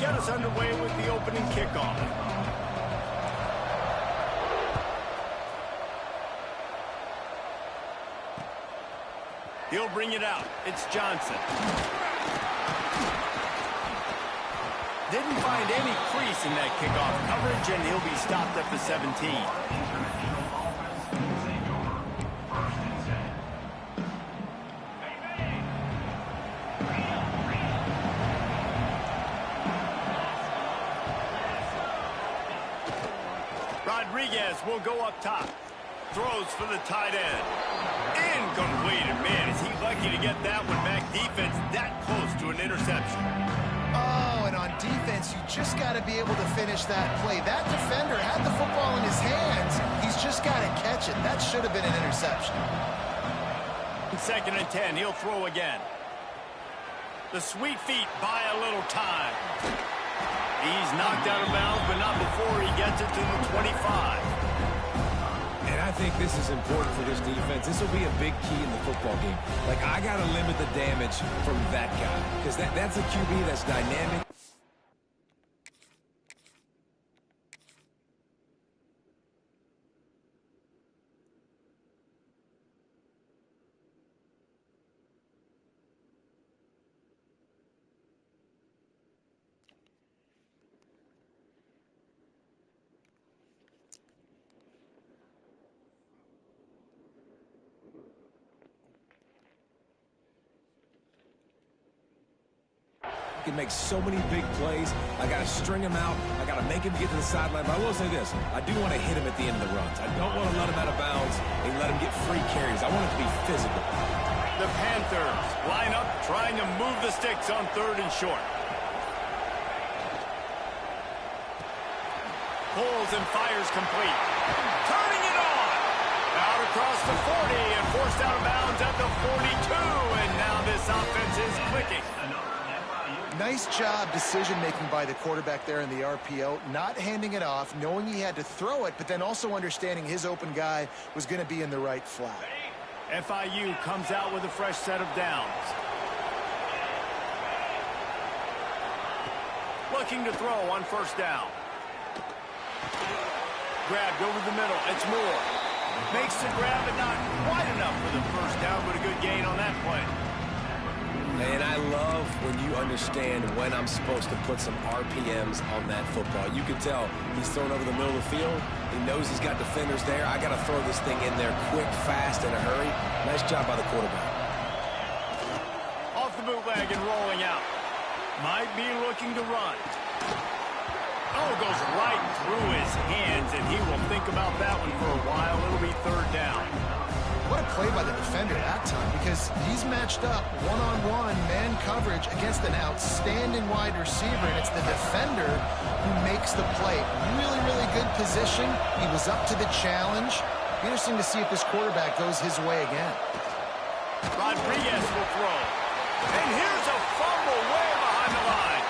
get us underway with the opening kickoff. He'll bring it out. It's Johnson. Didn't find any crease in that kickoff coverage, and he'll be stopped at the 17. Rodriguez will go up top. Throws for the tight end. Incomplete. And man, is he lucky to get that one back. Defense that close to an interception. Oh, and on defense, you just got to be able to finish that play. That defender had the football in his hands. He's just got to catch it. That should have been an interception. 2nd and 10. He'll throw again. The sweet feet buy a little time. He's knocked out of bounds, but not before he gets it to the 25. And I think this is important for this defense. This will be a big key in the football game. Like, I got to limit the damage from that guy because that's a QB that's dynamic. Can make so many big plays. I got to string him out. I got to make him get to the sideline. But I will say this. I do want to hit him at the end of the runs. I don't want to let him out of bounds and let him get free carries. I want it to be physical. The Panthers line up trying to move the sticks on 3rd and short. Pulls and fires complete. Turning it on. Out across the 40 and forced out of bounds at the 42. And now this offense is clicking. Nice job decision-making by the quarterback there in the RPO, not handing it off, knowing he had to throw it, but then also understanding his open guy was going to be in the right flat. FIU comes out with a fresh set of downs. Looking to throw on 1st down. Grabbed over the middle. It's Moore. Makes the grab, but not quite enough for the 1st down, but a good gain on that play. And I love when you understand when I'm supposed to put some RPMs on that football. You can tell he's thrown over the middle of the field. He knows he's got defenders there. I got to throw this thing in there quick, fast, in a hurry. Nice job by the quarterback. Off the bootleg and rolling out. Might be looking to run. Oh, goes right through his hands, and he will think about that one for a while. It'll be 3rd down. What a play by the defender that time, because he's matched up one-on-one man coverage against an outstanding wide receiver, and it's the defender who makes the play. Really, really good position. He was up to the challenge. Interesting to see if this quarterback goes his way again. Rodriguez will throw. And here's a fumble way behind the line.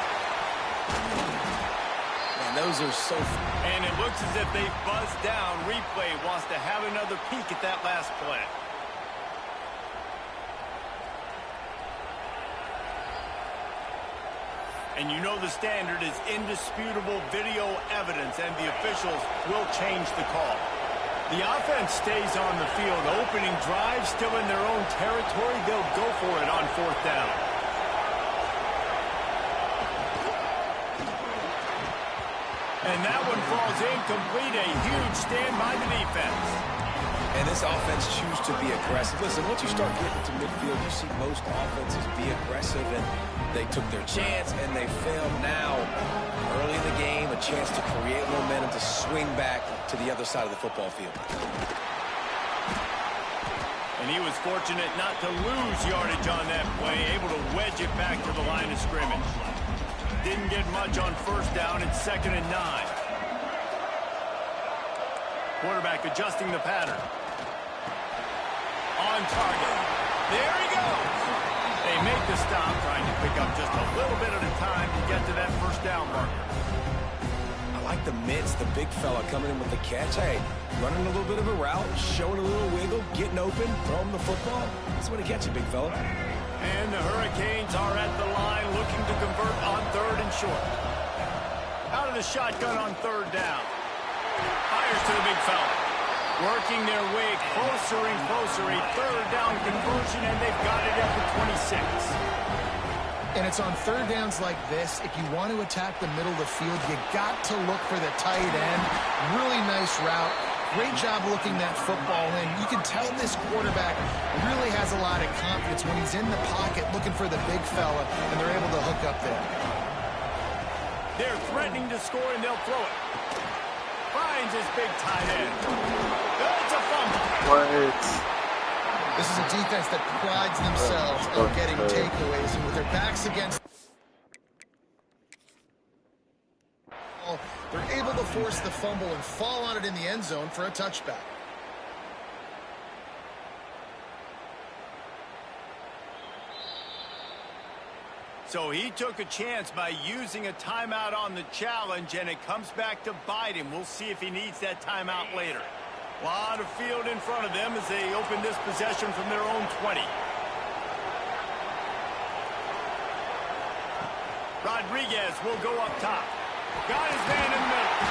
And those are so... And it looks as if they've buzzed down. Replay wants to have another peek at that last play. And you know the standard is indisputable video evidence, and the officials will change the call. The offense stays on the field. Opening drive, still in their own territory. They'll go for it on 4th down. And that one falls incomplete. A huge stand by the defense. And this offense chooses to be aggressive. Listen, once you start getting to midfield, you see most offenses be aggressive, and they took their chance, and they failed. Now, early in the game, a chance to create momentum, to swing back to the other side of the football field. And he was fortunate not to lose yardage on that play, able to wedge it back to the line of scrimmage. Didn't get much on 1st down. It's 2nd and 9. Quarterback adjusting the pattern. On target. There he goes. They make the stop, trying to pick up just a little bit at a time to get to that 1st down marker. I like the mitts, the big fella coming in with the catch. Hey, running a little bit of a route, showing a little wiggle, getting open, throwing the football. That's when he gets you, big fella. And the Hurricanes are at the line looking to convert on 3rd and short. out of the shotgun on third down. Fires to the big fella. Working their way closer and closer. A third down conversion, and they've got it at the 26. And it's on third downs like this, if you want to attack the middle of the field, you got to look for the tight end. Really nice route. Great job looking that football in. You can tell this quarterback really has a lot of confidence when he's in the pocket looking for the big fella, and they're able to hook up there. They're threatening to score, and they'll throw it. Finds his big tight end. It's a fumble. What? This is a defense that prides themselves on getting takeaways, and with their backs against, they're able to force the fumble and fall on it in the end zone for a touchback. So he took a chance by using a timeout on the challenge, and it comes back to bite him. We'll see if he needs that timeout later. A lot of field in front of them as they open this possession from their own 20. Rodriguez will go up top. Got his man in the middle.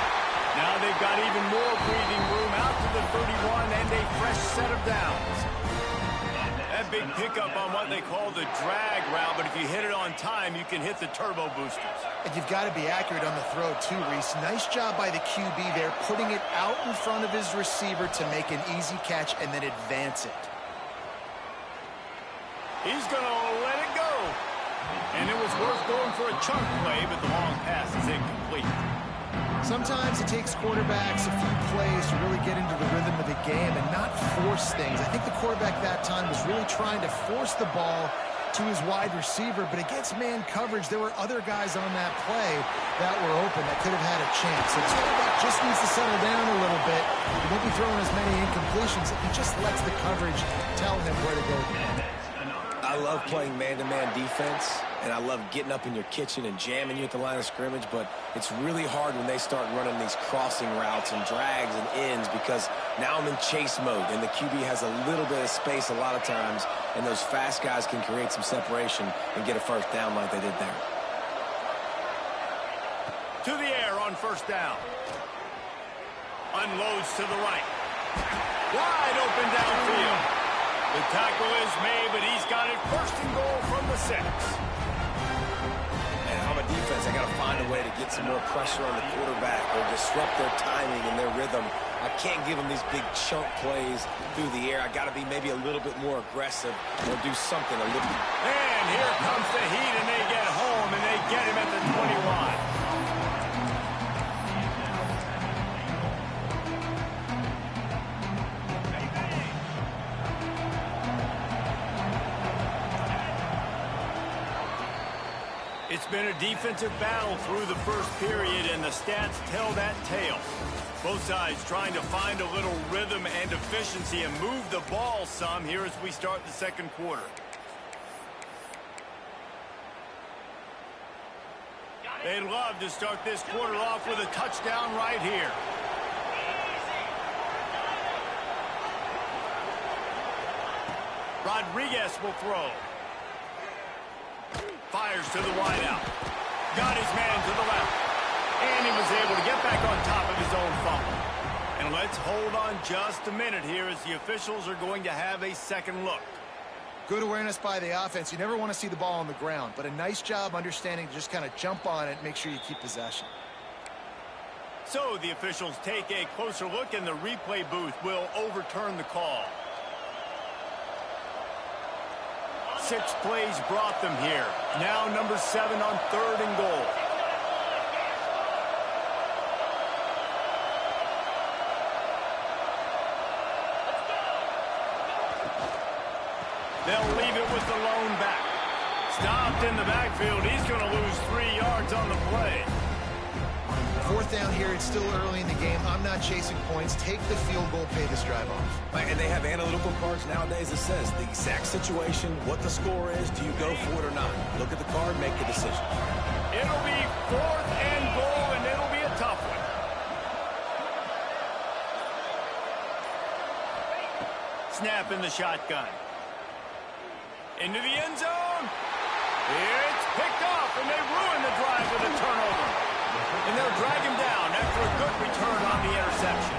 Now they've got even more breathing room out to the 31 and a fresh set of downs. That big pickup on what they call the drag route, but if you hit it on time, you can hit the turbo boosters. And you've got to be accurate on the throw too, Reese. Nice job by the QB there, putting it out in front of his receiver to make an easy catch and then advance it. He's going to let it go. And it was worth going for a chunk play, but the long pass is incomplete. Sometimes it takes quarterbacks a few plays to really get into the rhythm of the game and not force things. I think the quarterback that time was really trying to force the ball to his wide receiver, but against man coverage, there were other guys on that play that were open that could have had a chance. So the quarterback just needs to settle down a little bit. He won't be throwing as many incompletions if he just lets the coverage tell him where to go. I love playing man-to-man defense, and I love getting up in your kitchen and jamming you at the line of scrimmage, but it's really hard when they start running these crossing routes and drags and ends because now I'm in chase mode, and the QB has a little bit of space a lot of times, and those fast guys can create some separation and get a first down like they did there. To the air on first down. Unloads to the right. Wide open downfield. The tackle is made, but he's got it first and goal from the 6. And on a defense, I got to find a way to get some more pressure on the quarterback or disrupt their timing and their rhythm. I can't give them these big chunk plays through the air. I got to be maybe a little bit more aggressive or do something a little bit. And here comes the heat, and they get home, and they get him at the 21. It's been a defensive battle through the first period, and the stats tell that tale. Both sides trying to find a little rhythm and efficiency and move the ball some here as we start the second quarter. They'd love to start this quarter off with a touchdown right here. Rodriguez will throw. Fires to the wideout. Got his man to the left. And he was able to get back on top of his own fumble. And let's hold on just a minute here as the officials are going to have a second look. Good awareness by the offense. You never want to see the ball on the ground, but a nice job understanding to just kind of jump on it and make sure you keep possession. So the officials take a closer look, and the replay booth will overturn the call. 6 plays brought them here. Now number 7 on third and goal. They'll leave it with the lone back. Stopped in the backfield. He's going to lose 3 yards on the play. Fourth down here, it's still early in the game. I'm not chasing points. Take the field goal, pay this drive off. And they have analytical cards nowadays that says the exact situation, what the score is, do you go for it or not? Look at the card, make the decision. It'll be 4th and goal, and it'll be a tough one. Snap in the shotgun. Into the end zone. It's picked off, and they ruin the drive with a turnover. And they'll drag him down after a good return on the interception.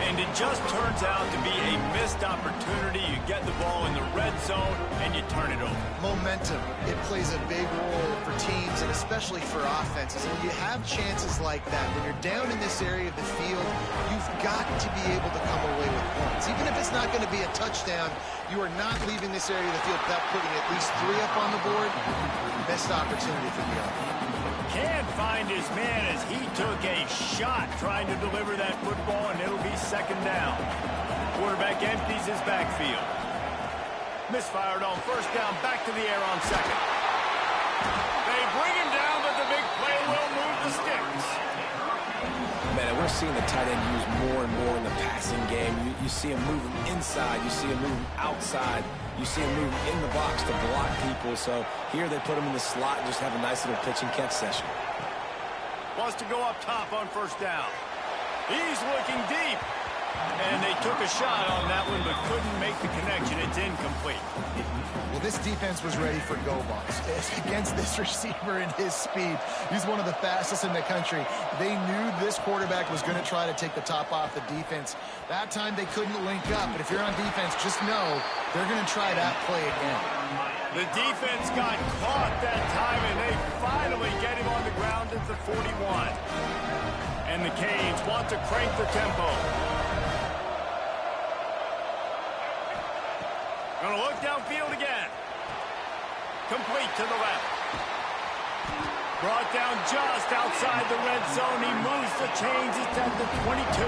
And it just turns out to be a missed opportunity. You get the ball in the red zone, and you turn it over. Momentum. It plays a big role for teams and especially for offenses. And when you have chances like that, when you're down in this area of the field, you've got to be able to come away with points. Even if it's not going to be a touchdown, you are not leaving this area of the field without putting at least 3 up on the board. Missed opportunity for the offense. Can't find his man as he took a shot trying to deliver that football, and it'll be second down. Quarterback empties his backfield. Misfired on first down, back to the air on second. They bring him down, but the big play will move the sticks. Man, we're seeing the tight end used more and more in the passing game. You see him moving inside. You see him moving outside. You see him moving in the box to block people. So here they put him in the slot and just have a nice little pitch and catch session. Wants to go up top on first down. He's looking deep. And they took a shot on that one, but couldn't make the connection. It's incomplete. Well, this defense was ready for go balls. Against this receiver and his speed, he's one of the fastest in the country. They knew this quarterback was going to try to take the top off the defense. That time they couldn't link up, but if you're on defense, just know they're going to try that play again. The defense got caught that time, and they finally get him on the ground at the 41. And the Canes want to crank the tempo. Going to look downfield again. Complete to the left. Brought down just outside the red zone. He moves the chains. It's at the 22.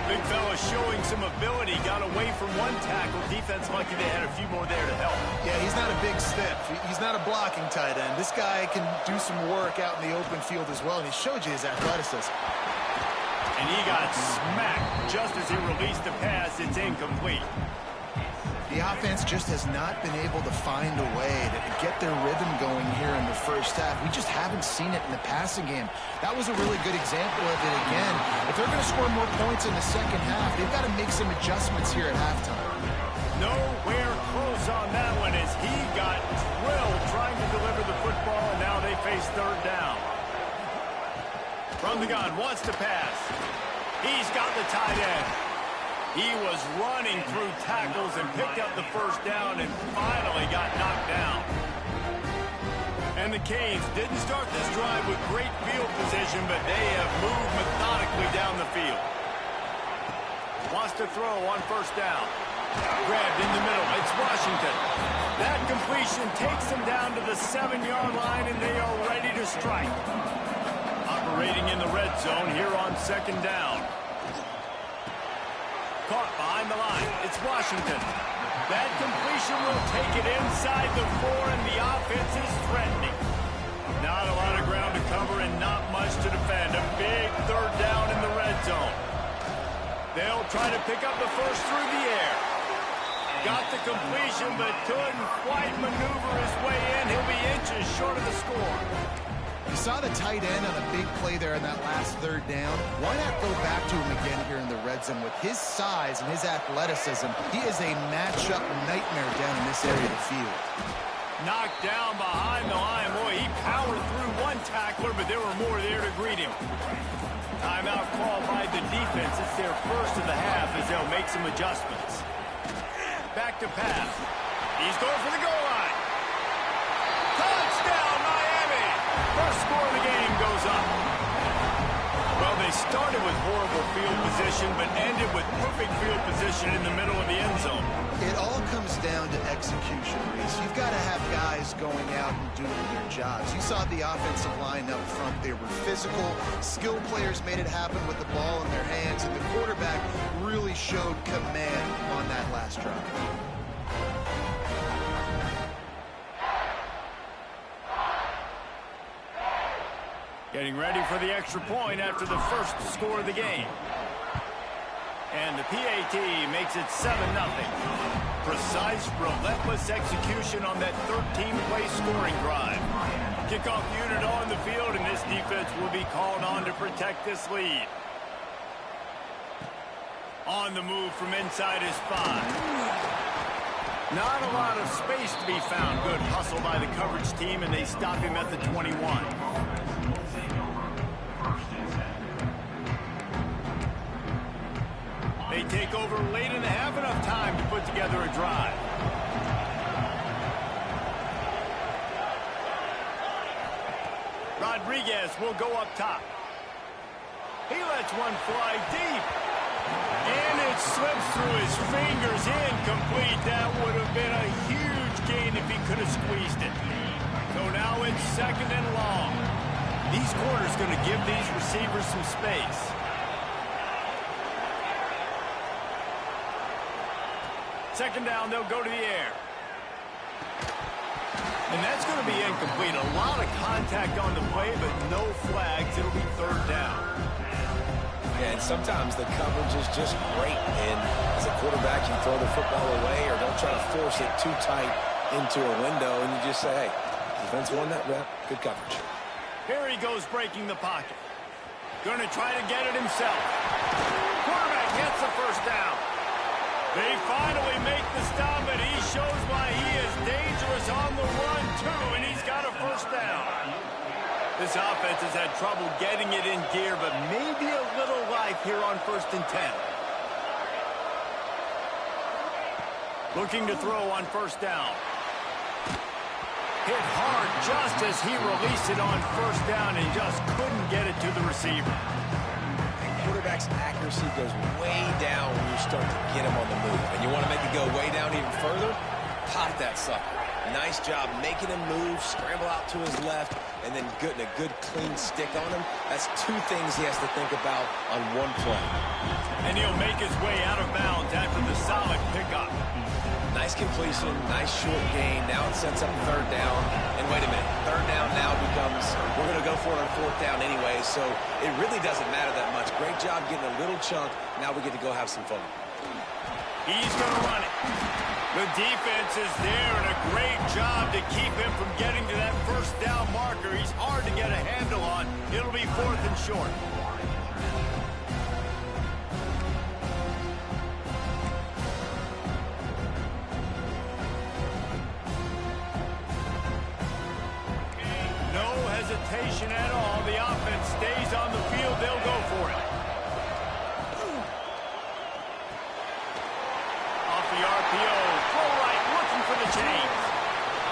Big fella showing some ability. Got away from one tackle. Defense lucky they had a few more there to help. Yeah, he's not a big stiff. He's not a blocking tight end. This guy can do some work out in the open field as well, and he showed you his athleticism. And he got smacked just as he released the pass. It's incomplete. The offense just has not been able to find a way to get their rhythm going here in the first half. We just haven't seen it in the passing game. That was a really good example of it again. If they're going to score more points in the second half, they've got to make some adjustments here at halftime. Nowhere close on that one as he got drilled trying to deliver the football, and now they face third down. From the gun, wants to pass. He's got the tight end. He was running through tackles and picked up the first down and finally got knocked down. And the Canes didn't start this drive with great field position, but they have moved methodically down the field. Wants to throw on first down. Grabbed in the middle. It's Washington. That completion takes them down to the 7-yard line, and they are ready to strike. Operating in the red zone here on second down. Caught behind the line. It's Washington. That completion will take it inside the 4, and the offense is threatening. Not a lot of ground to cover and not much to defend. A big third down in the red zone. They'll try to pick up the first through the air. Got the completion, but couldn't quite maneuver his way in. He'll be inches short of the score. You saw the tight end on a big play there in that last third down. Why not go back to him again here in the red zone? With his size and his athleticism, he is a matchup nightmare down in this area of the field. Knocked down behind the line. Boy, he powered through one tackler, but there were more there to greet him. Timeout called by the defense. It's their first of the half as they'll make some adjustments. Back to pass. He's going for the goal line. Touchdown, Miami! First score of the game goes up. Well, they started with horrible field position, but ended with perfect field position in the middle of the end zone. It all comes down to execution, Reese. You've got to have guys going out and doing their jobs. You saw the offensive line up front. They were physical. Skilled players made it happen with the ball in their hands, and the quarterback really showed command on that last drive. Getting ready for the extra point after the first score of the game. And the PAT makes it 7-0. Precise, relentless execution on that 13-play scoring drive. Kickoff unit on the field, and this defense will be called on to protect this lead. On the move from inside his 5. Not a lot of space to be found. Good hustle by the coverage team, and they stop him at the 21. They take over late in the half, enough time to put together a drive. Rodriguez will go up top. He lets one fly deep. And it slips through his fingers, incomplete. That would have been a huge gain if he could have squeezed it. So now it's 2nd and long. These corners going to give these receivers some space. Second down, they'll go to the air. And that's going to be incomplete. A lot of contact on the play, but no flags. It'll be 3rd down. And sometimes the coverage is just great. And as a quarterback, you throw the football away or don't try to force it too tight into a window, and you just say, hey, defense won that rep. Good coverage. Here he goes breaking the pocket. Going to try to get it himself. Quarterback gets the 1st down. They finally make the stop, and he shows why he is dangerous on the run, too, and he's got a 1st down. This offense has had trouble getting it in gear, but maybe a little life here on 1st and 10. Looking to throw on 1st down. Hit hard just as he released it on 1st down and just couldn't get it to the receiver. Quarterback's accuracy goes way down when you start to get him on the move. And you want to make it go way down even further? Pop that sucker. Nice job making him move, scramble out to his left, and then getting a good clean stick on him. That's 2 things he has to think about on one play. And he'll make his way out of bounds after the solid pickup. Nice completion, nice short gain. Now it sets up 3rd down. And wait a minute, 3rd down now becomes, we're going to go for it on 4th down anyway, so it really doesn't matter that much. Great job getting a little chunk. Now we get to go have some fun. He's going to run it. The defense is there, and a great job to keep him from getting to that 1st down marker. He's hard to get a handle on. It'll be 4th and short. At all. The offense stays on the field. They'll go for it. Off the RPO. Throw right, looking for the chains.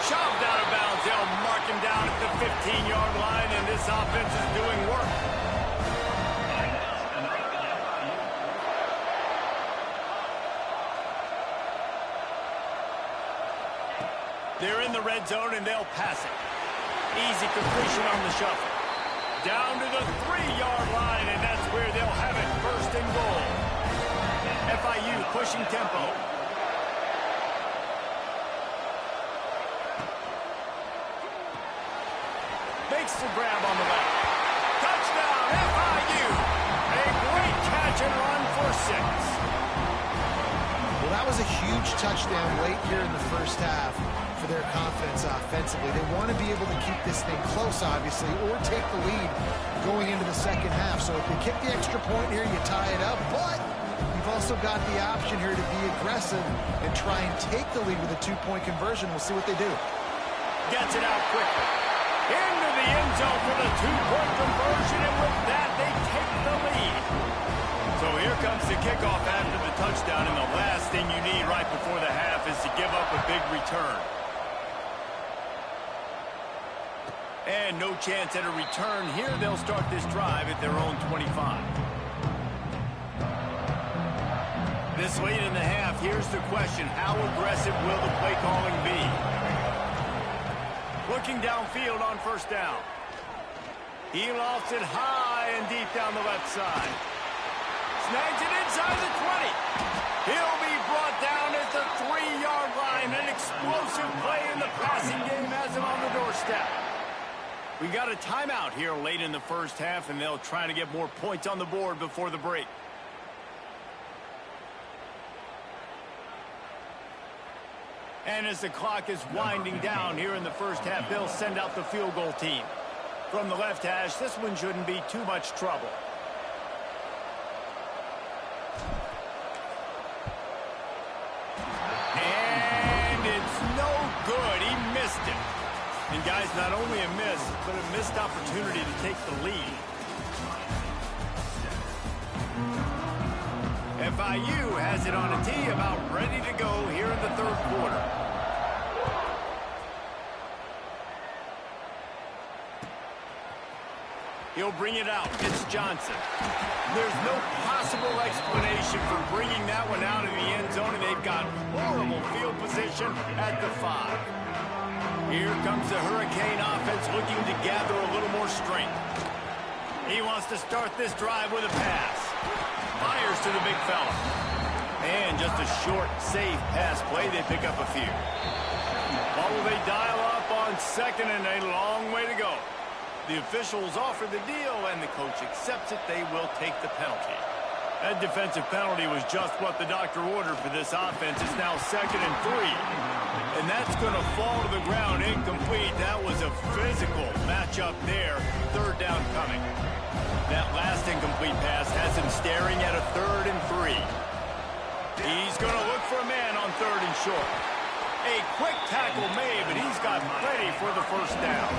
Shoved out of bounds. They'll mark him down at the 15-yard line, and this offense is doing work. They're in the red zone, and they'll pass it. Easy completion on the shuffle. Down to the 3-yard line, and that's where they'll have it. 1st and goal. FIU pushing tempo. Makes the grab on the left. Touchdown, FIU. A great catch and run for 6. Well, that was a huge touchdown late here in the 1st half. For their confidence offensively. They want to be able to keep this thing close, obviously, or take the lead going into the 2nd half. So if they kick the extra point here, you tie it up, but you've also got the option here to be aggressive and try and take the lead with a 2-point conversion. We'll see what they do. Gets it out quickly. Into the end zone for the 2-point conversion, and with that, they take the lead. So here comes the kickoff after the touchdown, and the last thing you need right before the half is to give up a big return. And no chance at a return here. They'll start this drive at their own 25. This late in the half, here's the question. How aggressive will the play calling be? Looking downfield on 1st down. He lofts it high and deep down the left side. Snags it inside the 20. He'll be brought down at the 3-yard line. An explosive play in the passing game has him on the doorstep. We got a timeout here late in the 1st half, and they'll try to get more points on the board before the break. And as the clock is winding down here in the 1st half, they'll send out the field goal team. From the left hash, this one shouldn't be too much trouble. And it's no good. He missed it. And guys, not only a miss, but a missed opportunity to take the lead. FIU has it on a tee, about ready to go here in the third quarter. He'll bring it out. It's Johnson. There's no possible explanation for bringing that one out of the end zone, and they've got horrible field position at the 5. Here comes the Hurricane offense looking to gather a little more strength. He wants to start this drive with a pass. Fires to the big fella. And just a short, safe pass play. They pick up a few. What will they dial up on second and a long way to go? The officials offer the deal, and the coach accepts it. They will take the penalty. That defensive penalty was just what the doctor ordered for this offense. It's now 2nd and 3. And that's going to fall to the ground incomplete. That was a physical matchup there. 3rd down coming. That last incomplete pass has him staring at a 3rd and 3. He's going to look for a man on 3rd and short. A quick tackle made, but he's got plenty for the 1st down.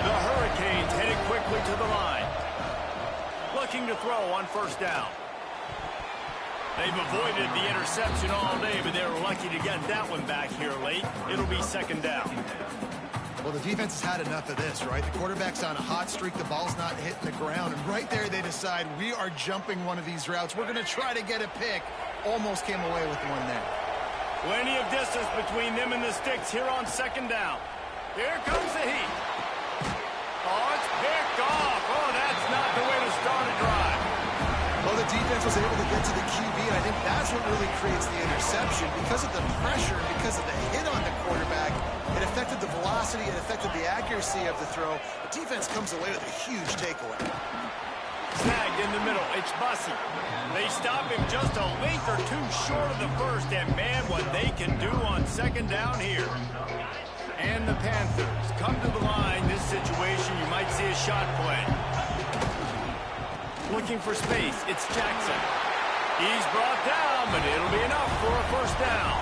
The Hurricanes headed quickly to the line. Looking to throw on 1st down. They've avoided the interception all day, but they were lucky to get that one back here late. It'll be 2nd down. Well, the defense has had enough of this, right? The quarterback's on a hot streak. The ball's not hitting the ground. And right there, they decide, we are jumping one of these routes. We're going to try to get a pick. Almost came away with one there. Plenty of distance between them and the sticks here on 2nd down. Here comes the heat. Oh, it's picked off. Oh, that's not the way to start a drive. Well, the defense was able to get to the QB, and I think that's what really creates the interception. Because of the pressure, because of the hit on the quarterback, it affected the velocity, it affected the accuracy of the throw. The defense comes away with a huge takeaway. Snagged in the middle. It's Bussey. They stop him just a length or two short of the 1st, and man, what they can do on 2nd down here. And the Panthers come to the line. This situation, you might see a shot play. Looking for space. It's Jackson. He's brought down, but it'll be enough for a 1st down.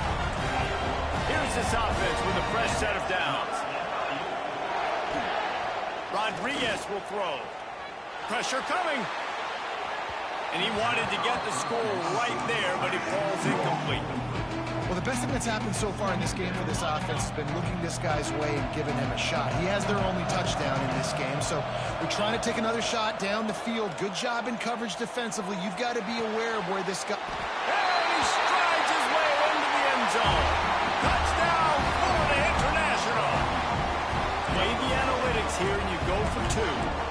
Here's this offense with a fresh set of downs. Rodriguez will throw. Pressure coming. And he wanted to get the score right there, but it falls incomplete. Well, the best thing that's happened so far in this game for this offense has been looking this guy's way and giving him a shot. He has their only touchdown in this game, so we're trying to take another shot down the field. Good job in coverage defensively. You've got to be aware of where this guy... And he strides his way into the end zone. Touchdown, Florida International. Play the analytics here, and you go for 2.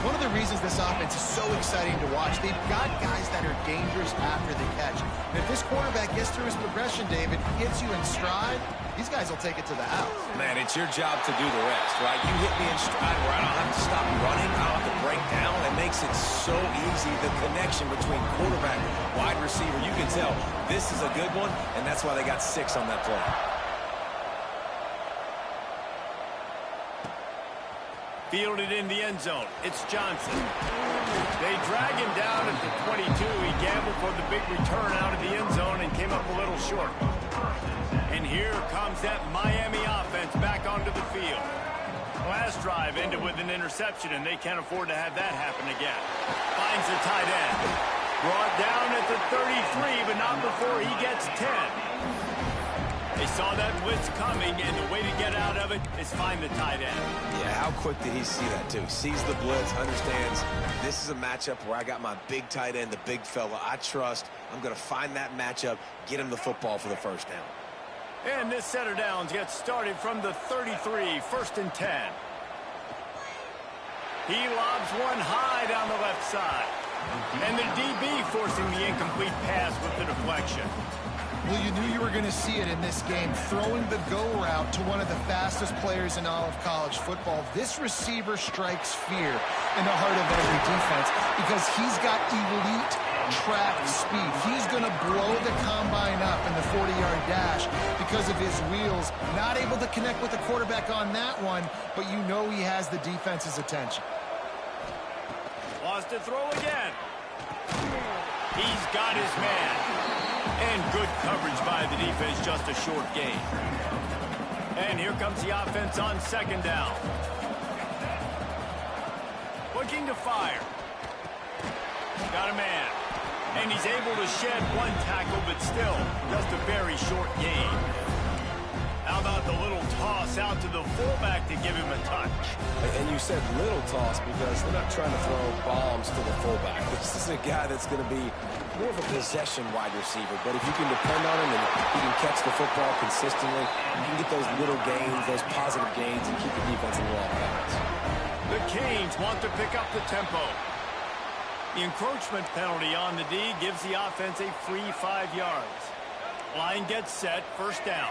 One of the reasons this offense is so exciting to watch, they've got guys that are dangerous after the catch. And if this quarterback gets through his progression, David, hits you in stride, these guys will take it to the house. Man, it's your job to do the rest, right? You hit me in stride where I don't have to stop running, I don't have to break down. It makes it so easy, the connection between quarterback, wide receiver. You can tell this is a good one, and that's why they got 6 on that play. Fielded in the end zone. It's Johnson. They drag him down at the 22. He gambled for the big return out of the end zone and came up a little short. And here comes that Miami offense back onto the field. Last drive ended with an interception, and they can't afford to have that happen again. Finds the tight end. Brought down at the 33, but not before he gets 10. They saw that blitz coming, and the way to get out of it is find the tight end. Yeah, how quick did he see that, too? Sees the blitz, understands this is a matchup where I got my big tight end, the big fella I trust. I'm going to find that matchup, get him the football for the 1st down. And this set of downs gets started from the 33, 1st and 10. He lobs one high down the left side. And the DB forcing the incomplete pass with the deflection. Well, you knew you were going to see it in this game, throwing the go route to one of the fastest players in all of college football. This receiver strikes fear in the heart of every defense because he's got elite track speed. He's going to blow the combine up in the 40-yard dash because of his wheels. Not able to connect with the quarterback on that one, but you know he has the defense's attention. Wants to throw again. He's got his man. And good coverage by the defense, just a short gain. And here comes the offense on 2nd down. Looking to fire. Got a man. And he's able to shed one tackle, but still just a very short gain. How about the little toss out to the fullback to give him a touch? And you said little toss because they're not trying to throw bombs to the fullback. This is a guy that's going to be more of a possession wide receiver. But if you can depend on him and he can catch the football consistently, you can get those little gains, those positive gains, and keep the defense a little off balance. The Canes want to pick up the tempo. The encroachment penalty on the D gives the offense a free 5 yards. Line gets set, first down.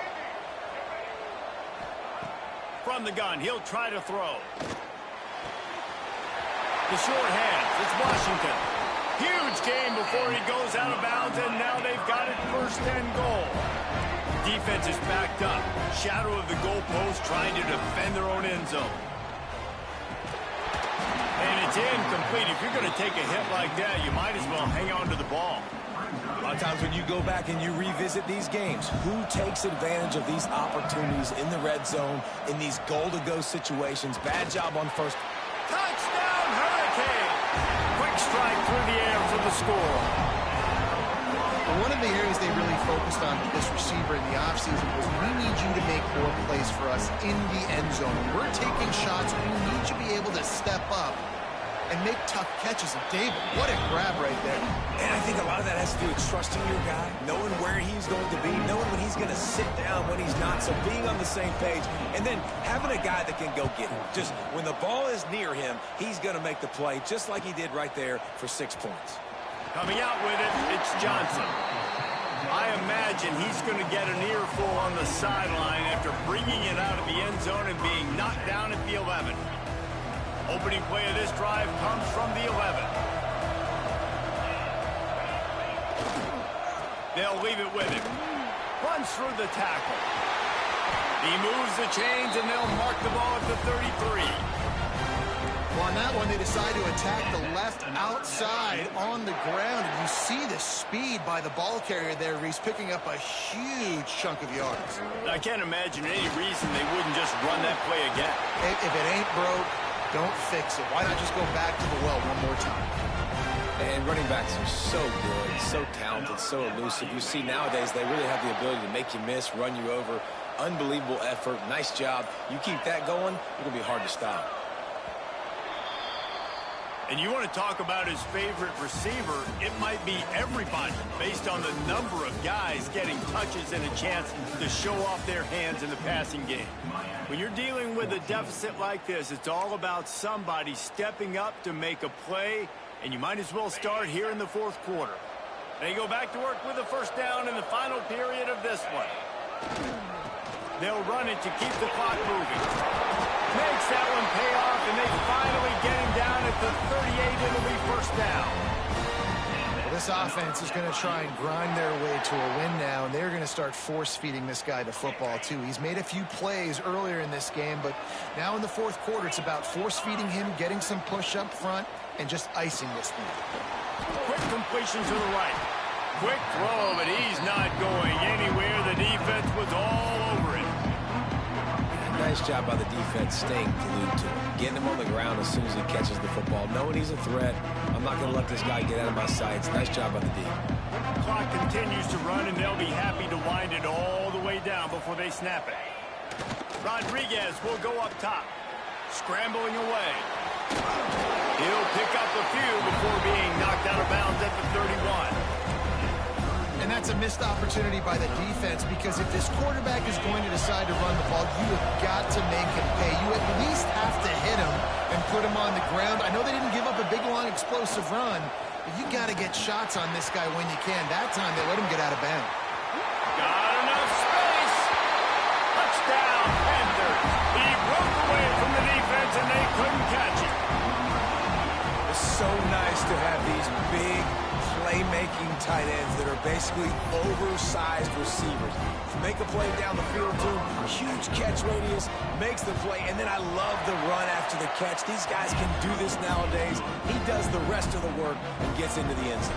From the gun, he'll try to throw. The short hands, it's Washington. Huge gain before he goes out of bounds, and now they've got it first and goal. Defense is backed up. Shadow of the goalpost trying to defend their own end zone. And it's incomplete. If you're going to take a hit like that, you might as well hang on to the ball. A lot of times when you go back and you revisit these games, who takes advantage of these opportunities in the red zone, in these goal-to-go situations? Bad job on first. Touchdown, Hurricane! Quick strike through the air for the score. One of the areas they really focused on with this receiver in the offseason was we need you to make more plays for us in the end zone. When we're taking shots, we need you to be able to step up and make tough catches. And David, what a grab right there. And I think a lot of that has to do with trusting your guy, knowing where he's going to be, knowing when he's going to sit down, when he's not, so being on the same page, and then having a guy that can go get him. Just when the ball is near him, he's going to make the play, just like he did right there for 6 points. Coming out with it, it's Johnson. I imagine he's going to get an earful on the sideline after bringing it out of the end zone and being knocked down at the 11. Opening play of this drive comes from the 11. They'll leave it with him. Runs through the tackle. He moves the chains, and they'll mark the ball at the 33. Well, on that one, they decide to attack the left outside on the ground. And you see the speed by the ball carrier there. He's picking up a huge chunk of yards. I can't imagine any reason they wouldn't just run that play again. If it ain't broke, don't fix it. Why not just go back to the well one more time? And running backs are so good, so talented, so elusive. You see nowadays they really have the ability to make you miss, run you over. Unbelievable effort. Nice job. You keep that going, it's going to be hard to stop. And you want to talk about his favorite receiver, it might be everybody based on the number of guys getting touches and a chance to show off their hands in the passing game. When you're dealing with a deficit like this, it's all about somebody stepping up to make a play, and you might as well start here in the fourth quarter. They go back to work with a first down in the final period of this one. They'll run it to keep the clock moving. Makes that one pay off, and they finally get him down at the 38. It'll be first down. Well, this offense is going to try and grind their way to a win now, and they're going to start force-feeding this guy the football, too. He's made a few plays earlier in this game, but now in the fourth quarter, it's about force-feeding him, getting some push up front, and just icing this thing. Quick completion to the right. Quick throw, but he's not going anywhere. The defense was all over it. Nice job by the defense staying glued to him, getting him on the ground as soon as he catches the football, knowing he's a threat. I'm not going to let this guy get out of my sights. Nice job by the D. Clock continues to run, and they'll be happy to wind it all the way down before they snap it. Rodriguez will go up top, scrambling away. He'll pick up a few before being knocked out of bounds at the 31. And that's a missed opportunity by the defense, because if this quarterback is going to decide to run the ball, you have got to make him pay. You at least have to hit him and put him on the ground. I know they didn't give up a big, long, explosive run, but you got to get shots on this guy when you can. That time, they let him get out of bounds. Got enough space. Touchdown, Panthers. He broke away from the defense, and they couldn't catch it. It's so nice to have these big playmaking tight ends that are basically oversized receivers. Make a play down the field to him, huge catch radius, makes the play, and then I love the run after the catch. These guys can do this nowadays. He does the rest of the work and gets into the end zone.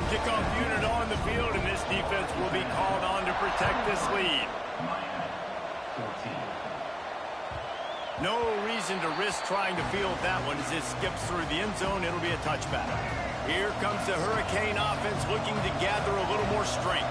Kickoff unit on the field, and this defense will be called on to protect this lead. No reason to risk trying to field that one as it skips through the end zone. It'll be a touchback. Here comes the Hurricane offense looking to gather a little more strength.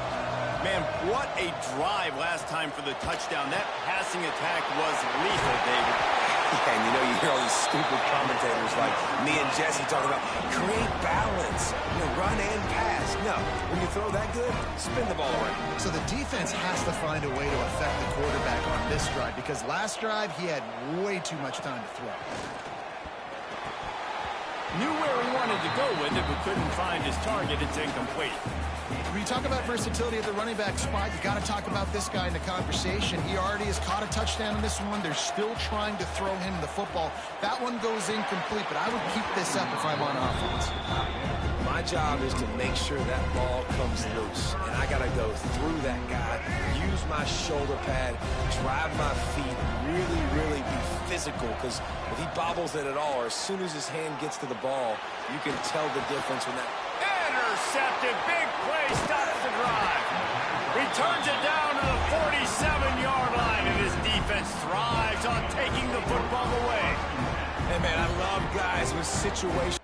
Man, what a drive last time for the touchdown. That passing attack was lethal, David. Yeah, and you hear all these stupid commentators like me and Jesse talking about create balance, run and pass. No, when you throw that good, spin the ball around. So the defense has to find a way to affect the quarterback on this drive because last drive he had way too much time to throw. Knew where he wanted to go with it, but couldn't find his target. It's incomplete. When you talk about versatility at the running back spot, you got to talk about this guy in the conversation. He already has caught a touchdown in this one. They're still trying to throw him the football. That one goes incomplete, but I would keep this up if I'm on offense. My job is to make sure that ball comes loose, and I got to go through that guy, use my shoulder pad, drive my feet, really be physical, because if he bobbles it at all, or as soon as his hand gets to the ball, you can tell the difference when that... Intercepted. Big play stops the drive. Returns it down to the 47-yard line, and his defense thrives on taking the football away. Hey, man, I love guys with situations.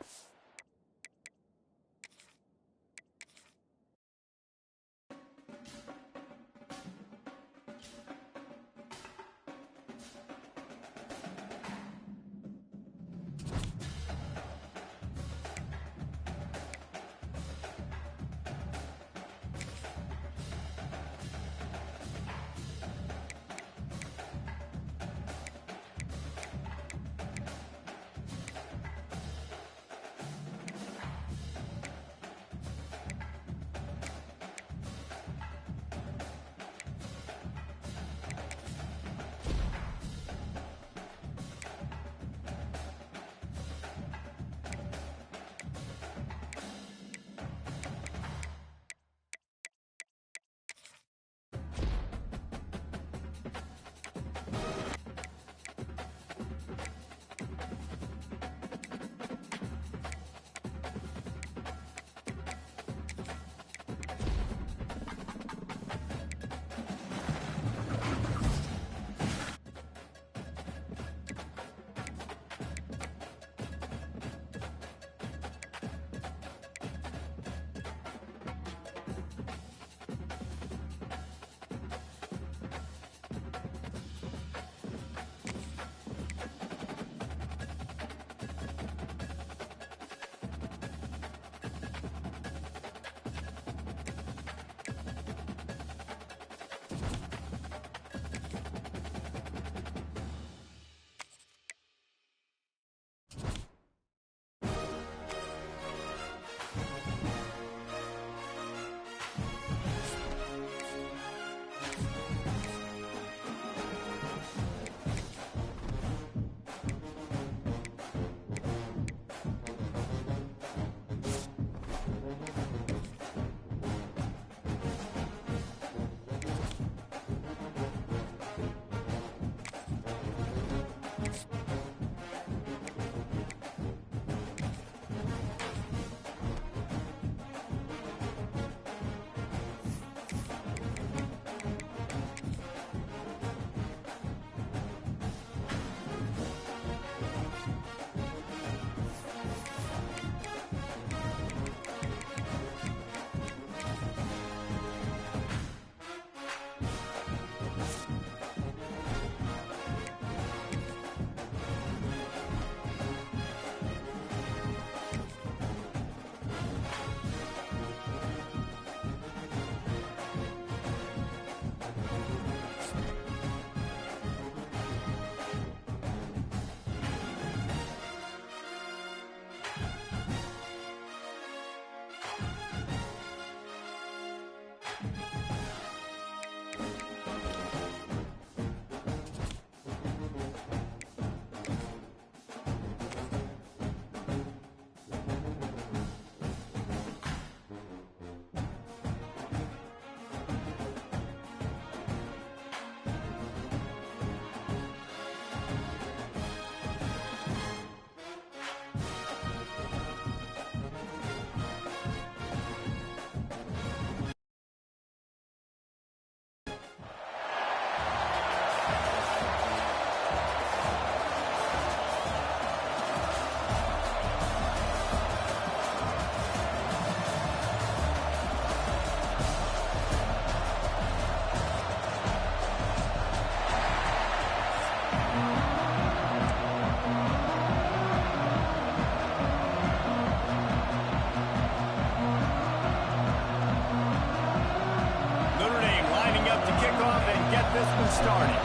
this one started.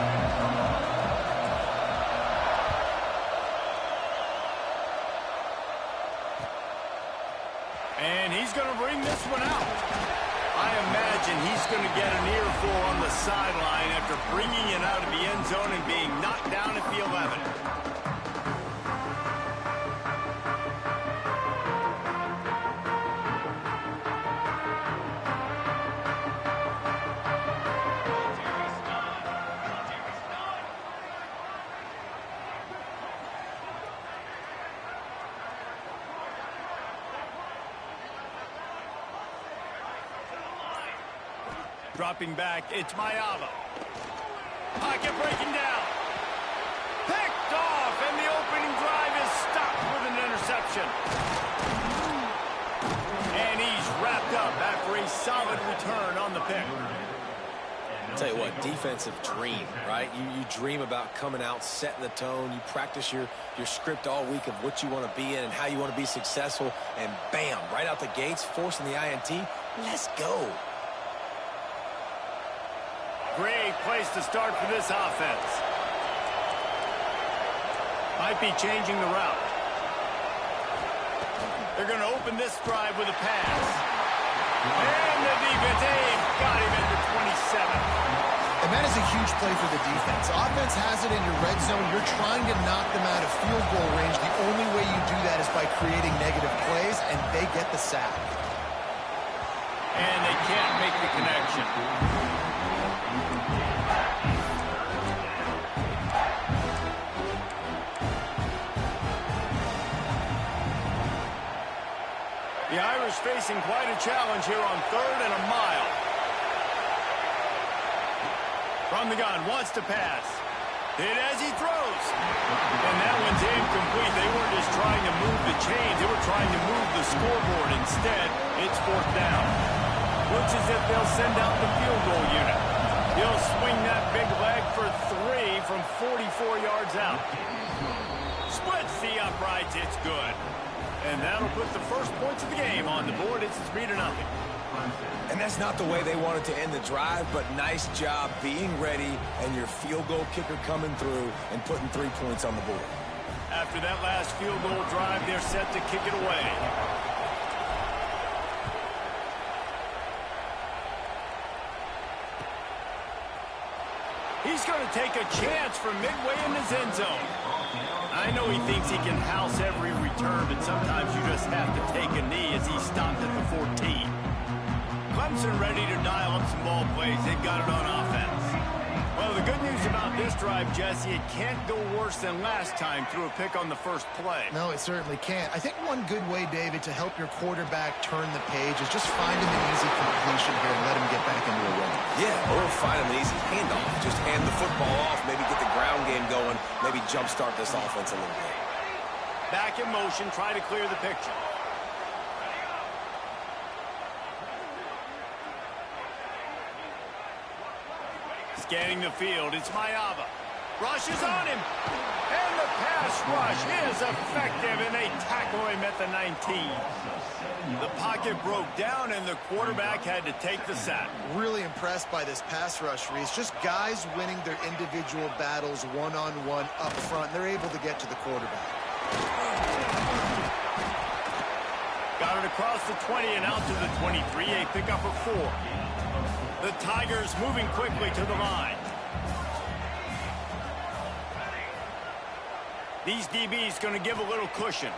And he's going to bring this one out. I imagine he's going to get an earful on the sideline after bringing it out of the end zone and being knocked down at the 11. Dropping back, it's Mayava. Pocket breaking down. Picked off, and the opening drive is stopped with an interception. And he's wrapped up after a solid return on the pick. I'll tell you what, defensive dream, right? You dream about coming out, setting the tone. You practice your script all week of what you want to be in and how you want to be successful. And bam, right out the gates, forcing the INT. Let's go. Great place to start for this offense. Might be changing the route. They're going to open this drive with a pass. And the defense got him at the 27. And that is a huge play for the defense. Offense has it in your red zone. You're trying to knock them out of field goal range. The only way you do that is by creating negative plays, and they get the sack. And they can't make the connection. The Irish facing quite a challenge here on 3rd and a mile. From the gun, wants to pass. Hit as he throws. And that one's incomplete. They weren't just trying to move the chains. They were trying to move the scoreboard. Instead, it's 4th down. Looks as if they'll send out the field goal unit. He'll swing that big leg for 3 from 44 yards out. Splits the uprights. It's good. And that'll put the first points of the game on the board. It's 3-0. And that's not the way they wanted to end the drive, but nice job being ready and your field goal kicker coming through and putting 3 points on the board. After that last field goal drive, they're set to kick it away. He's going to take a chance from midway in his end zone. I know he thinks he can house every return, but sometimes you just have to take a knee as he stopped at the 14. Clemson ready to dial up some ball plays. They've got it on offense. Well, the good news about this drive, Jesse, it can't go worse than last time through a pick on the first play. No, it certainly can't. I think one good way, David, to help your quarterback turn the page is just find him an easy completion here and let him get back into a run. Yeah, or find him an easy handoff. Just hand the football off, maybe get the ground game going, maybe jumpstart this offense a little bit. Back in motion, try to clear the picture. Scanning the field, it's Mayava. Rushes on him. And the pass rush is effective, and they tackle him at the 19. The pocket broke down, and the quarterback had to take the sack. Really impressed by this pass rush, Reese. Just guys winning their individual battles one-on-one up front. They're able to get to the quarterback. Got it across the 20 and out to the 23. A pickup of 4. The Tigers moving quickly to the line. These DBs going to give a little cushion.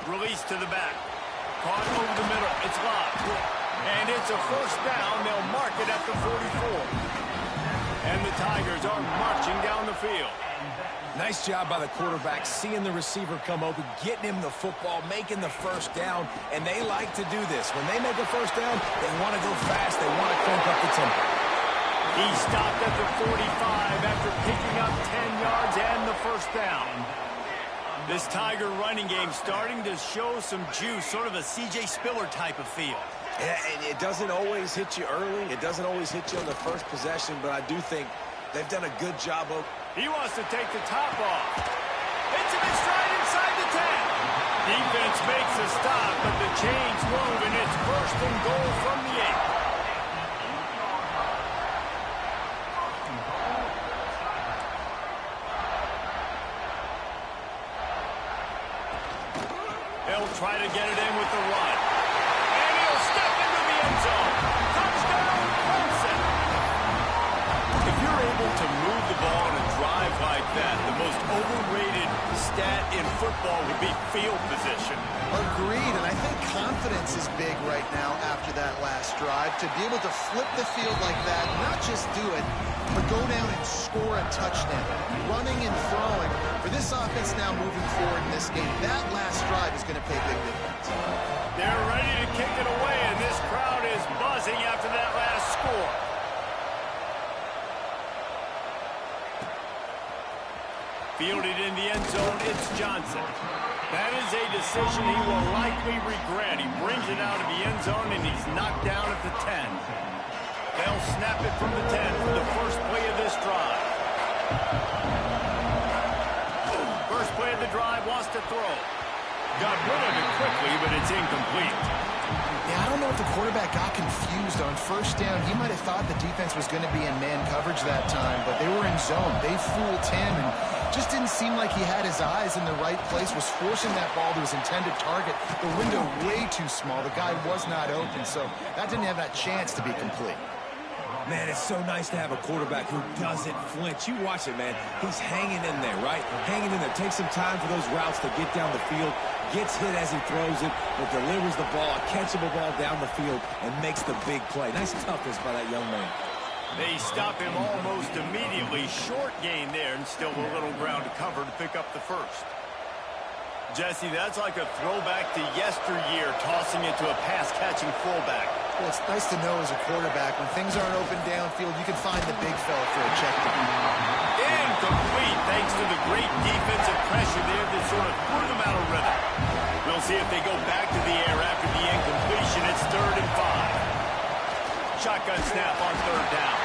Release to the back. Caught over the middle. It's locked. And it's a first down. They'll mark it at the 44. And the Tigers are marching down the field. Nice job by the quarterback, seeing the receiver come open, getting him the football, making the first down, and they like to do this. When they make a first down, they want to go fast. They want to crank up the tempo. He stopped at the 45 after picking up 10 yards and the first down. This Tiger running game starting to show some juice, sort of a C.J. Spiller type of feel. Yeah, and it doesn't always hit you early. It doesn't always hit you on the first possession, but I do think they've done a good job of. He wants to take the top off. Hits him in stride inside the 10. Defense makes a stop, but the chains move, and it's 1st and goal from the 8. They'll try to get it in with the run. And he'll step into the end zone. Touchdown, Clemson. If you're able to move the ball on a drive like that, the most overrated stat in football would be field position. Agreed, and I think confidence is big right now after that last drive. To be able to flip the field like that, not just do it, but go down and score a touchdown. Running and throwing. For this offense now moving forward in this game, that last drive is going to pay big dividends. They're ready to kick it away, and this crowd is buzzing after that last score. Fielded in the end zone, it's Johnson. That is a decision he will likely regret. He brings it out of the end zone, and he's knocked down at the 10. They'll snap it from the 10 for the first play of this drive. First play of the drive, wants to throw. Got rid of it quickly, but it's incomplete. Yeah, I don't know if the quarterback got confused on first down. He might have thought the defense was going to be in man coverage that time, but they were in zone. They fooled him, and just didn't seem like he had his eyes in the right place, was forcing that ball to his intended target. The window way too small. The guy was not open, so that didn't have that chance to be complete. Man, it's so nice to have a quarterback who doesn't flinch. You watch it, man. He's hanging in there, right? Hanging in there. Takes some time for those routes to get down the field. Gets hit as he throws it, but delivers the ball, a catchable ball down the field, and makes the big play. Nice toughness by that young man. They stop him almost immediately. Short gain there, and still a little ground to cover to pick up the first. Jesse, that's like a throwback to yesteryear, tossing it to a pass-catching fullback. Well, it's nice to know as a quarterback, when things aren't open downfield, you can find the big fella for a check down. Incomplete, thanks to the great defensive pressure there that sort of threw them out of rhythm. We'll see if they go back to the air after the incompletion. It's 3rd and 5. Shotgun snap on 3rd down.